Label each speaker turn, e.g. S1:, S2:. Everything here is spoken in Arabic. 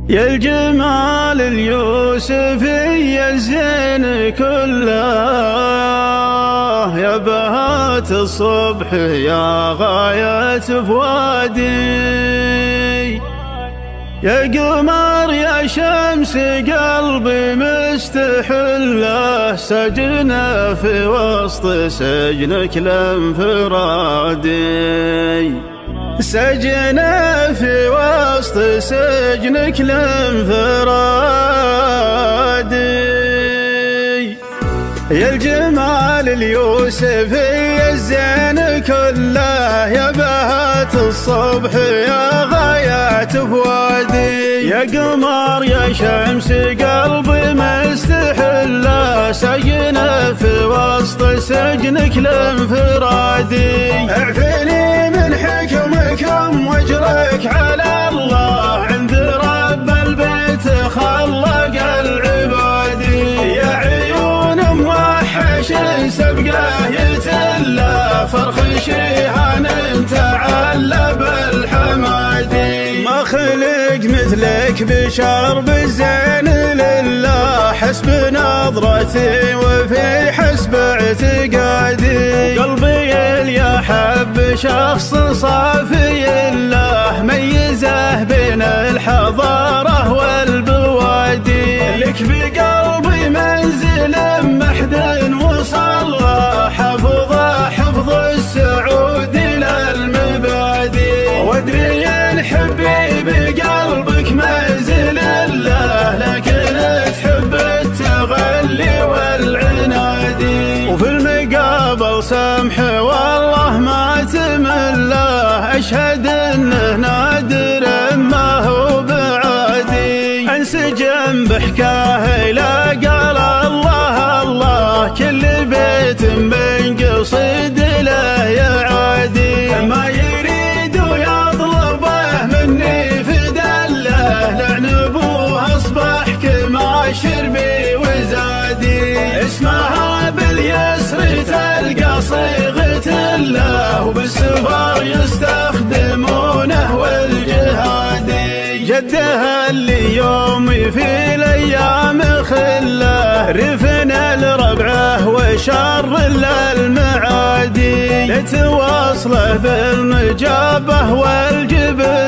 S1: يا الجمال اليوسفي الزين كله، يا بهات الصبح يا غاية فؤادي، يا قمر يا شمس قلبي مستحله، سجنه في وسط سجنك الانفرادي، سجنه في وسط سجنك الانفرادي. يا الجمال اليوسفي الزين كله، يا بهات الصبح يا غاية فؤادي، يا قمر يا شمس قلبي مستحله، سجنه في وسط سجنك الانفرادي. اعفني من حكمكم واجرك على الله، عند رب البيت خلق العبادي، يا عيون موحش سبقه يتله، فرخ شيهان تعلى بالحمادي، ما خلق مثلك بشر بالزين لله، حسب نظرتي وفي حسب اعتقادي، قلبي اللي يحب شخص صافي الله، ميزه بين الحضاره والبوادي، لك بقلبي منزل محد وصلى، حفظه حفظ السعود للمبادي، وادري الحبي بقلبك منزل الله، لكن تحب التغلي والعنادي، وفي المقابل سمح والله ما تمله، اشهد انه نادر ما هو بعادي، انسجم بحكاه الى قال الله الله، كل بيت من قصيد له يعادي، ما يريد ويطلبه مني فدله، لعن ابوه اصبح كما شربي وزادي، اسمها باليسر تلقى صيغة له، وبالسفر يستخدمونه والجهادي، جدها اللي يومي في الايام خله، رفن الربعه وشر للمعادي، لتواصله بالنجابه والجبل